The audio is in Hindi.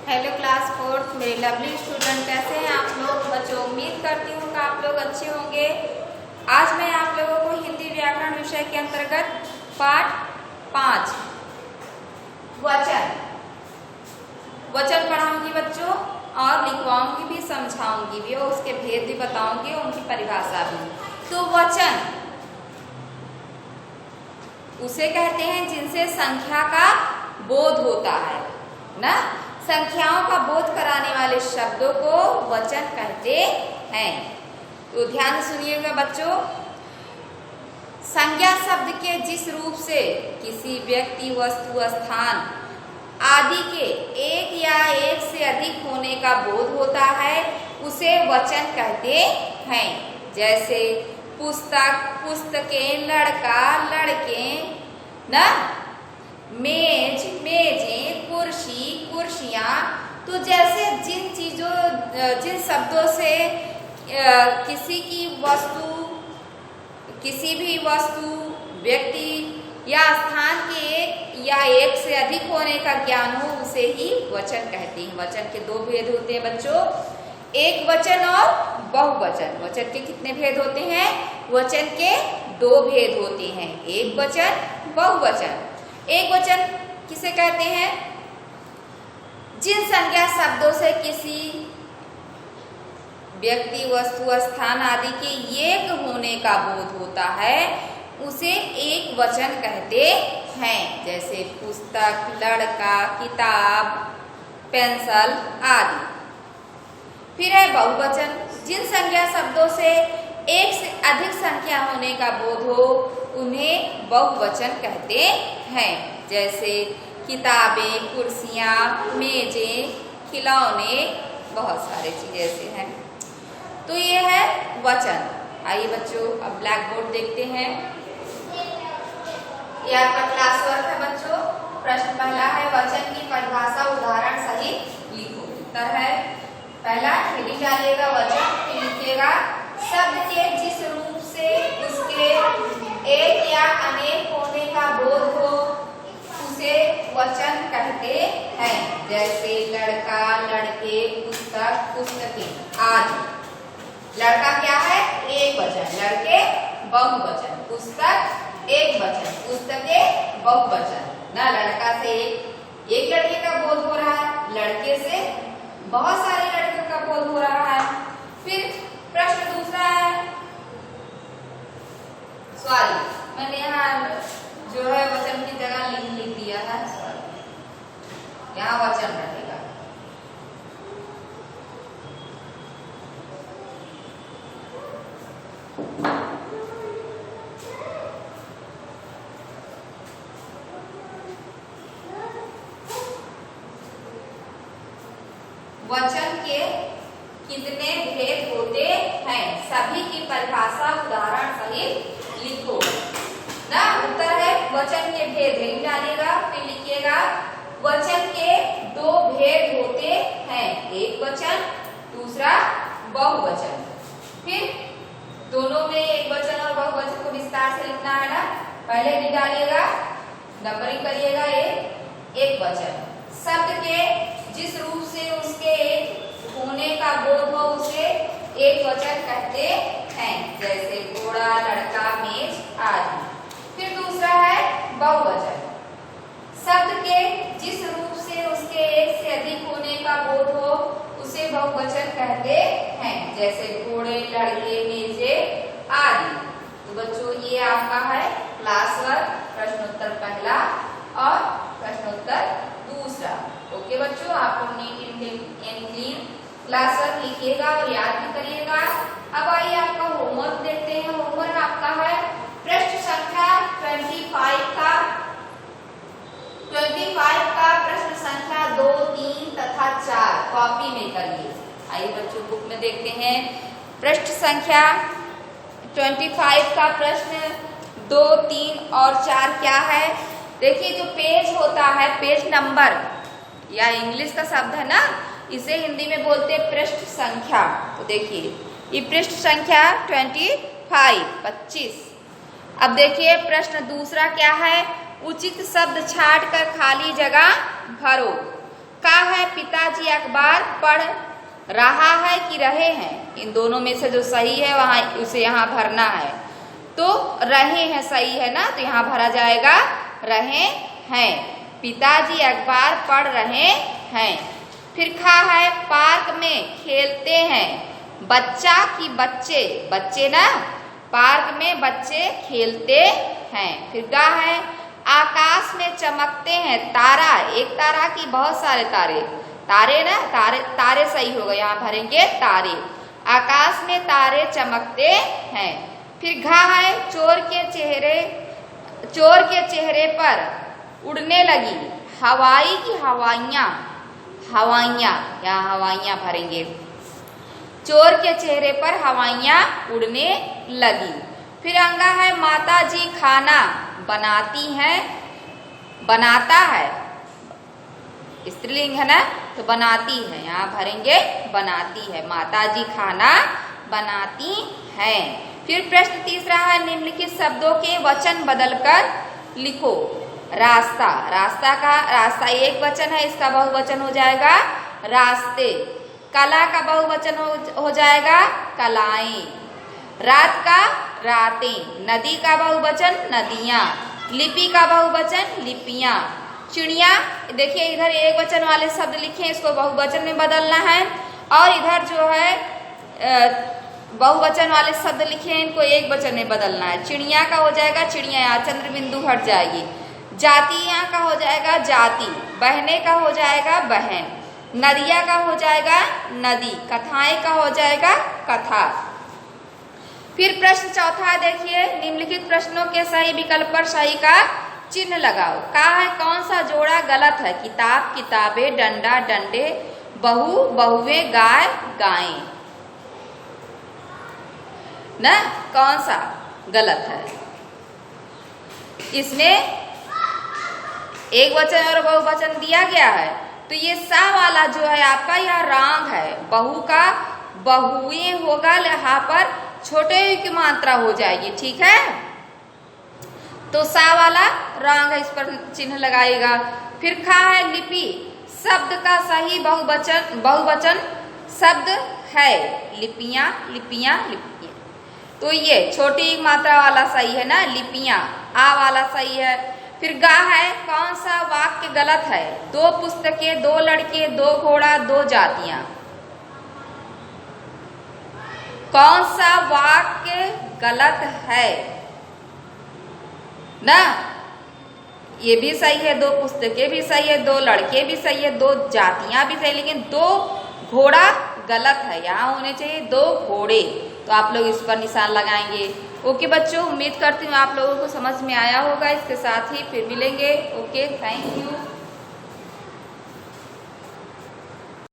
हेलो क्लास फोर्थ मेरे लवली स्टूडेंट, कैसे हैं आप लोग बच्चों। उम्मीद करती हूँ कि आप लोग अच्छे होंगे। आज मैं आप लोगों को हिंदी व्याकरण विषय के अंतर्गत पाठ 5 वचन पढ़ाऊंगी बच्चों, और लिखवाऊंगी भी, समझाऊंगी भी और उसके भेद भी बताऊंगी, उनकी परिभाषा भी। तो वचन उसे कहते हैं जिनसे संख्या का बोध होता है ना। संख्याओं का बोध कराने वाले शब्दों को वचन कहते हैं। तो ध्यान सुनिएगा बच्चों। संज्ञा शब्द के जिस रूप से किसी व्यक्ति, वस्तु, स्थान आदि के एक या एक से अधिक होने का बोध होता है उसे वचन कहते हैं। जैसे पुस्तक, पुस्तकें, लड़का, लड़के ना, मेज, मेजें, कुर्सी, कुर्सियाँ। तो जैसे जिन शब्दों से किसी की वस्तु, किसी भी वस्तु, व्यक्ति या स्थान के एक या एक से अधिक होने का ज्ञान हो उसे ही वचन कहते हैं। वचन के दो भेद होते हैं बच्चों, एक वचन और बहुवचन। वचन के कितने भेद होते हैं? वचन के दो भेद होते हैं, एक वचन, बहुवचन। एक वचन किसे कहते हैं? जिन संज्ञा शब्दों से किसी व्यक्ति, वस्तु, स्थान आदि के एक होने का बोध होता है उसे एक वचन कहते हैं। जैसे पुस्तक, लड़का, किताब, पेंसिल आदि। फिर है बहुवचन, जिन संज्ञा शब्दों से एक से अधिक संख्या होने का बोध हो उन्हें बहुवचन कहते हैं। जैसे किताबें, कुर्सियाँ, मेजें, खिलौने, बहुत सारे चीजें ऐसे हैं। तो ये है वचन। आइए बच्चों अब ब्लैक बोर्ड देखते हैं। ये आपका क्लास वर्क है बच्चों। प्रश्न पहला है, वचन की परिभाषा उदाहरण सहित लिखो। उत्तर है पहला, हेडिंग डालिएगा वचन, फिर लिखिएगा शब्द के जिस रूप से उसके एक या अनेक होने का बोध हो उसे वचन कहते हैं। जैसे लड़का, लड़के, पुस्तक, पुस्तकें आदि। लड़का क्या है? एक वचन, लड़के बहुवचन, पुस्तक एक वचन, पुस्तकें बहुवचन ना। लड़का से एक लड़के का बोध हो रहा है, लड़के से बहुत सारे लड़कों का बोध हो रहा है। फिर प्रश्न दूसरा है, सॉरी मैंने यहाँ जो है वचन की जगह लिख दिया है, सॉरी, यहाँ वचन रहेगा। वचन के कितने भेद होते हैं सभी की परिभाषा उदाहरण सहित लिखो ना। उत्तर है वचन के भेद, हेडिंग डालिएगा, फिर लिखिएगा वचन के दो भेद होते हैं, एक वचन, दूसरा बहुवचन। फिर दोनों में एक वचन और बहुवचन को विस्तार से लिखना है ना। पहले हेडिंग डालिएगा, नंबरिंग करिएगा, एक वचन। शब्द के जिस रूप से उसके एक होने का बोध हो उसे एक वचन कहते हैं। जैसे घोड़ा, लड़का, मेज आदि। फिर दूसरा है बहुवचन, शब्द के जिस रूप से उसके एक से अधिक होने का बोध हो उसे बहुवचन कहते हैं। जैसे घोड़े, लड़के, मेजे आदि। तो बच्चों ये आपका है क्लास वर्क, प्रश्नोत्तर पहला और प्रश्नोत्तर दूसरा। ओके बच्चों, आपको neat and clean class work लिखिएगा और याद भी करिएगा। अब आइए आपका होमवर्क देखते हैं। होमवर्क आपका है पृष्ठ संख्या 25 का प्रश्न संख्या 2, 3 तथा 4 कॉपी में करिए। आइए बच्चों बुक में देखते हैं। पृष्ठ संख्या 25 का प्रश्न 2, 3 और 4 क्या है? देखिए जो पेज होता है, पेज नंबर या इंग्लिश का शब्द है ना, इसे हिंदी में बोलते हैं पृष्ठ संख्या। तो देखिए ये पृष्ठ संख्या 25। अब देखिए प्रश्न दूसरा क्या है? उचित शब्द छांट कर खाली जगह भरो। का है पिताजी अखबार पढ़ रहा है कि रहे हैं, इन दोनों में से जो सही है वहां उसे यहाँ भरना है। तो रहे हैं सही है ना, तो यहाँ भरा जाएगा रहे हैं। पिताजी अखबार पढ़ रहे हैं। फिर खा है पार्क में खेलते हैं बच्चा की बच्चे, बच्चे ना, पार्क में बच्चे खेलते हैं। फिर गा है आकाश में चमकते हैं तारा, एक तारा की बहुत सारे तारे, तारे ना, तारे तारे सही होगा, यहाँ भरेंगे तारे। आकाश में तारे चमकते हैं। फिर घा है चोर के चेहरे पर उड़ने लगी हवाई की हवाइयाँ, हवाइयाँ, यहाँ हवाइयाँ भरेंगे। चोर के चेहरे पर हवाइयाँ उड़ने लगी। फिर अंगा है माता जी खाना बनाती हैं, बनाता है, स्त्रीलिंग है ना, तो बनाती है, यहाँ भरेंगे बनाती है। माता जी खाना बनाती हैं। फिर प्रश्न तीसरा है निम्नलिखित शब्दों के वचन बदलकर लिखो। रास्ता, रास्ता एक वचन है, इसका बहुवचन हो जाएगा रास्ते। कला का बहुवचन हो जाएगा कलाएं। रात का रातें। नदी का बहुवचन नदियाँ। लिपि का बहुवचन लिपियाँ। चिड़िया, देखिए इधर एक वचन वाले शब्द लिखे, इसको बहुवचन में बदलना है, और इधर जो है बहुवचन वाले शब्द लिखे हैं, इनको एक वचन में बदलना है। चिड़िया का हो जाएगा चिड़िया, यहाँ चंद्र बिंदु हट जाएगी। जातियाँ का हो जाएगा जाति। बहने का हो जाएगा बहन। नदिया का हो जाएगा नदी। कथाएं का हो जाएगा कथा। फिर प्रश्न चौथा देखिए, निम्नलिखित प्रश्नों के सही विकल्प पर सही का चिन्ह लगाओ। का है कौन सा जोड़ा गलत है? किताब किताबें, डंडा डंडे, बहू बहुएं, गाय गायें, ना, कौन सा गलत है? इसमें एक वचन और बहुवचन दिया गया है, तो ये सा वाला जो है आपका यह रॉन्ग है। बहू का बहुएं होगा, यहाँ पर छोटे यू की मात्रा हो जाएगी, ठीक है, तो सा वाला रॉन्ग है, इस पर चिन्ह लगाएगा। फिर खा है लिपि, शब्द का सही बहुवचन शब्द है लिपियां, लिपियां, लिपियां, तो ये छोटी मात्रा वाला सही है ना, लिपियां, आ वाला सही है। फिर गा है कौन सा वाक्य गलत है? दो पुस्तकें, दो लड़के, दो घोड़ा, दो जातियां। कौन सा वाक्य गलत है ना? ये भी सही है, दो पुस्तकें भी सही है, दो लड़के भी सही है, दो जातियां भी सही, लेकिन दो घोड़ा गलत है, यहाँ होने चाहिए दो घोड़े। तो आप लोग इस पर निशान लगाएंगे। ओके बच्चों, उम्मीद करती हूँ आप लोगों को समझ में आया होगा। इसके साथ ही फिर मिलेंगे। Okay, thank you.